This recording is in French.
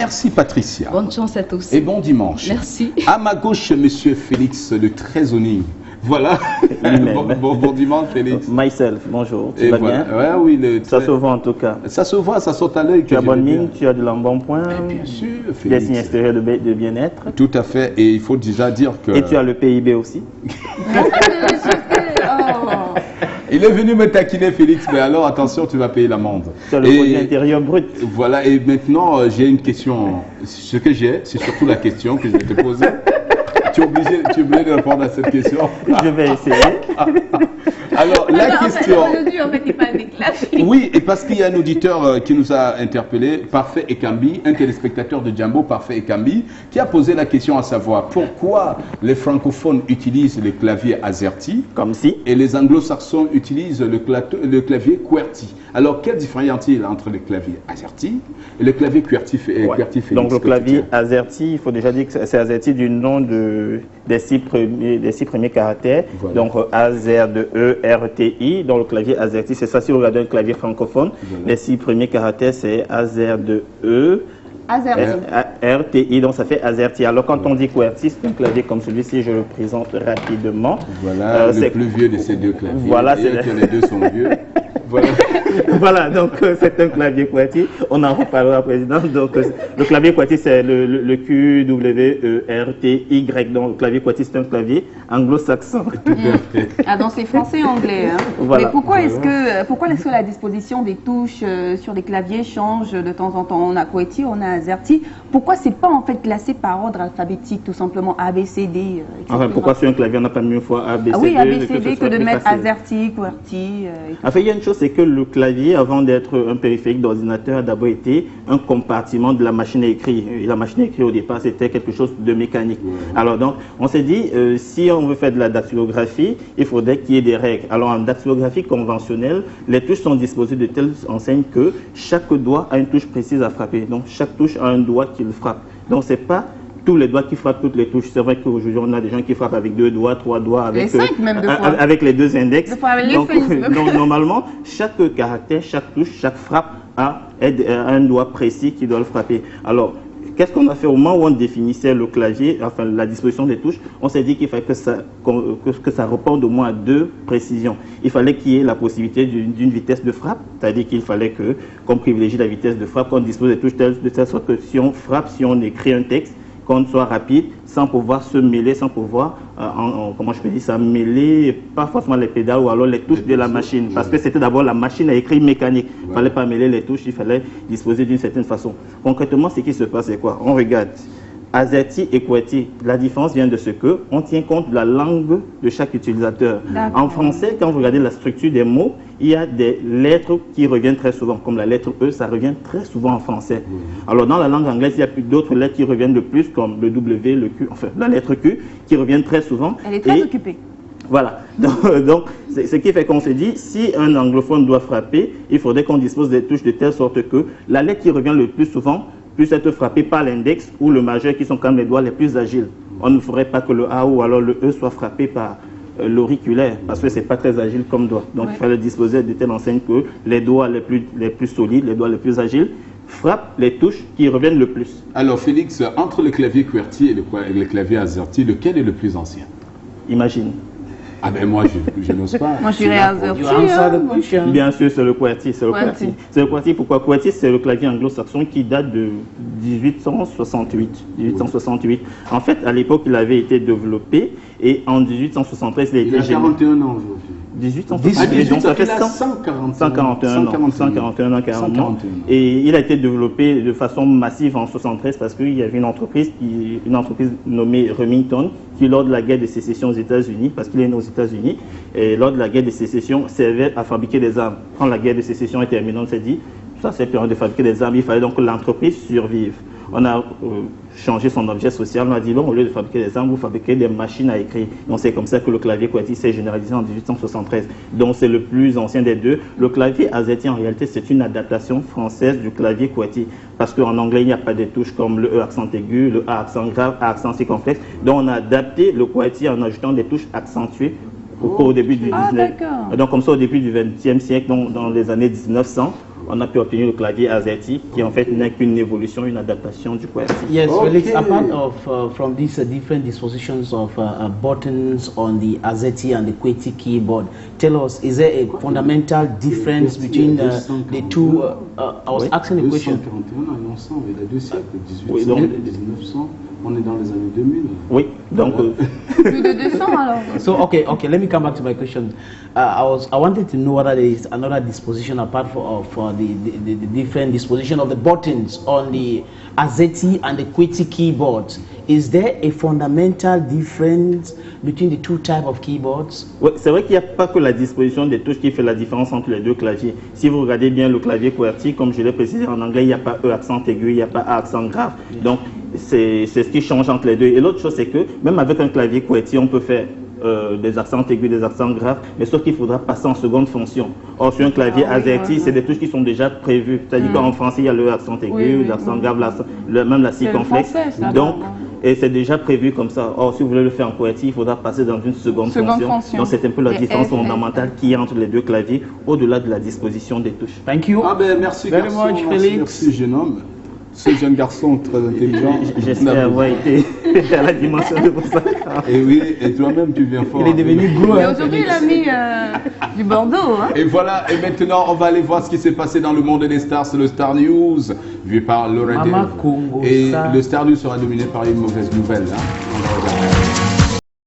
Merci Patricia. Bonne chance à tous. Et bon dimanche. Merci. À ma gauche, Monsieur Félix de Trésoni. Voilà. Bon dimanche, Félix. Myself, bonjour. Tu Et vas voilà. bien? Ouais, oui, Ça se voit en tout cas. Ça se voit, ça saute à l'œil. Tu as bonne mine, tu as de l'embonpoint, bien sûr, des Félix. signes extérieurs de bien-être. Tout à fait. Et il faut déjà dire que... Et tu as le PIB aussi. Il est venu me taquiner, Félix, mais alors attention, tu vas payer l'amende. Tu as le produit intérieur brut. Voilà, et maintenant, j'ai une question. Ce que j'ai, c'est surtout la question que je vais te poser. Tu es obligé de répondre à cette question. Je vais essayer. Alors, la question... Aujourd'hui, en fait, il parle des claviers. Oui, et parce qu'il y a un auditeur qui nous a interpellé, Parfait Ekambi, un téléspectateur de Djambo, Parfait Ekambi, qui a posé la question à savoir pourquoi les francophones utilisent les claviers AZERTY Comme si. et les anglo-saxons utilisent le clavier QWERTY. Alors, quelle différence y a-t-il entre le clavier AZERTY et le clavier QWERTY, Félix? Donc le clavier AZERTY, il faut déjà dire que c'est AZERTY du nom des six premiers caractères. Voilà. Donc AZER de E, R, T, I. Donc le clavier AZERTY, c'est ça si vous regardez un clavier francophone. Voilà. Les six premiers caractères, c'est AZER de E, R, T, I. Donc ça fait AZERTY. Alors quand on dit QWERTY, c'est un clavier comme celui-ci, je le présente rapidement. Voilà, le plus vieux de ces deux claviers. Voilà, et que les deux sont vieux. Voilà. Voilà, donc c'est un clavier QWERTY. On en reparlera, Président. Donc le clavier QWERTY, c'est le Q, W, E, R, T, Y. Donc le clavier QWERTY, c'est un clavier anglo-saxon. Ah, donc c'est français et anglais. Hein. Voilà. Mais pourquoi est-ce que la disposition des touches sur les claviers change de temps en temps? On a QWERTY, on a AZERTY. Pourquoi c'est pas en fait classé par ordre alphabétique, tout simplement A, B, C, D, etc. Enfin, pourquoi sur un clavier, on n'a pas mieux fois A, B, C, D? Ah oui, A, B, C, D que de plus mettre facile. AZERTY, QWERTY. Enfin, il y a une chose, c'est que le clavier, avant d'être un périphérique d'ordinateur, a d'abord été un compartiment de la machine à écrire. Et la machine à écrire, au départ, c'était quelque chose de mécanique. Alors donc, on s'est dit, si on veut faire de la dactylographie, il faudrait qu'il y ait des règles. Alors en dactylographie conventionnelle, les touches sont disposées de telle enseigne que chaque doigt a une touche précise à frapper. Donc chaque touche a un doigt qui le frappe. Donc c'est pas tous les doigts qui frappent toutes les touches. C'est vrai qu'aujourd'hui, on a des gens qui frappent avec 2 doigts, 3 doigts, avec, Les 5 même de fois. avec les 2 index. Donc, Donc, normalement, chaque caractère, chaque touche, chaque frappe a un doigt précis qui doit le frapper. Alors, qu'est-ce qu'on a fait au moment où on définissait le clavier, enfin la disposition des touches? On s'est dit qu'il fallait que ça reporte au moins à 2 précisions. Il fallait qu'il y ait la possibilité d'une vitesse de frappe, c'est-à-dire qu'il fallait qu'on privilégie la vitesse de frappe, qu'on dispose des touches de telle sorte que si on frappe, si on écrit un texte, qu'on soit rapide, sans pouvoir se mêler, sans pouvoir, comment je peux dire ça, mêler, pas forcément les pédales ou alors les touches de la machine, parce que c'était d'abord la machine à écrire mécanique. Il ne fallait pas mêler les touches, il fallait disposer d'une certaine façon. Concrètement, ce qui se passe, c'est quoi? On regarde AZERTY et QWERTY. La différence vient de ce que on tient compte de la langue de chaque utilisateur. En français, quand vous regardez la structure des mots, il y a des lettres qui reviennent très souvent, comme la lettre E, ça revient très souvent en français. Alors dans la langue anglaise, il y a plus d'autres lettres qui reviennent le plus, comme le W, le Q, enfin la lettre Q, qui reviennent très souvent. Elle est très occupée. Voilà, donc ce qui fait qu'on se dit, si un anglophone doit frapper, il faudrait qu'on dispose des touches de telle sorte que la lettre qui revient le plus souvent puisse être frappée par l'index ou le majeur, qui sont quand même les doigts les plus agiles. On ne ferait pas que le A ou alors le E soit frappé par l'auriculaire, parce que c'est pas très agile comme doigt. Donc il fallait disposer de telle enseigne que les doigts les plus solides, les doigts les plus agiles, frappent les touches qui reviennent le plus. Alors Félix, entre le clavier QWERTY et le clavier AZERTY, lequel est le plus ancien? Imagine. Ah ben moi, je n'ose pas. Moi, je dirais AZERTY. Bien sûr, c'est le QWERTY. C'est le QWERTY. Pourquoi? QWERTY, c'est le clavier anglo-saxon qui date de 1868. En fait, à l'époque, il avait été développé et en 1873, il a été... Il a 41 ans aujourd'hui. 1873, donc ça fait 141 ans carrément. Et il a été développé de façon massive en 73 parce qu'il y avait une entreprise nommée Remington qui, lors de la guerre de sécession aux États-Unis, parce qu'il est né aux États-Unis, et lors de la guerre de sécession, servait à fabriquer des armes. Quand la guerre de sécession est terminée, on s'est dit, ça c'est plus de fabriquer des armes, il fallait donc que l'entreprise survive. On a changé son objet social, on a dit, bon, au lieu de fabriquer des armes, vous fabriquez des machines à écrire. Donc c'est comme ça que le clavier QWERTY s'est généralisé en 1873. Donc c'est le plus ancien des deux. Le clavier AZERTY, en réalité, c'est une adaptation française du clavier QWERTY. Parce qu'en anglais, il n'y a pas de touches comme le E accent aigu, le A accent grave, A accent circonflexe. Donc on a adapté le QWERTY en ajoutant des touches accentuées au début du 19e. Donc comme ça, au début du 20e siècle, dans les années 1900, on a pu obtenir le clavier AZERTY, qui en fait n'est qu'une évolution, une adaptation du QWERTY. Yes, Okay. Felix, apart of from these different dispositions of buttons on the AZERTY and the QWERTY keyboard, tell us, is there a fundamental difference between the two? I was asking a question. 241 en ensemble, il y a 2 siècles, 1800 Oui, donc- et 1900, on est dans les années 2000. Oui, donc Plus de 200 alors. So okay, let me come back to my question. I wanted to know whether there is another disposition apart for the different disposition of the buttons on the AZERTY and the QWERTY keyboard. Is there a fundamental difference between the two types of keyboards? ouais, c'est vrai qu'il n'y a pas que la disposition des touches qui fait la différence entre les deux claviers. Si vous regardez bien le clavier QWERTY, comme je l'ai précisé en anglais, il n'y a pas E accent aigu, il n'y a pas A accent grave. Donc c'est ce qui change entre les deux. Et l'autre chose, c'est que même avec un clavier QWERTY, on peut faire des accents aigus, des accents graves, mais sauf qu'il faudra passer en seconde fonction. Or, sur un clavier AZERTY, c'est des touches qui sont déjà prévues. C'est-à-dire qu'en français, il y a le accent aigu, l'accent grave, même la circonflexe. Donc, et c'est déjà prévu comme ça. Or, si vous voulez le faire en QWERTY, il faudra passer dans une seconde fonction. Donc, c'est un peu la différence fondamentale qu'il y a entre les deux claviers, au-delà de la disposition des touches. Thank you. Ah ben merci Very garçon, much, merci, Félix. merci jeune homme. Ce jeune garçon très intelligent. J'espère avoir été à la dimension de vos accords. Et oui, et toi-même tu viens fort. Il est devenu gros. Mais hein, aujourd'hui, il Félix. a mis du Bordeaux. Hein. Et voilà, et maintenant on va aller voir ce qui s'est passé dans le monde des stars, c'est le Star News, vu par Laura Mama Dave. Congo, Et ça. le Star News sera dominé par une mauvaise nouvelle. Hein. On va regarder.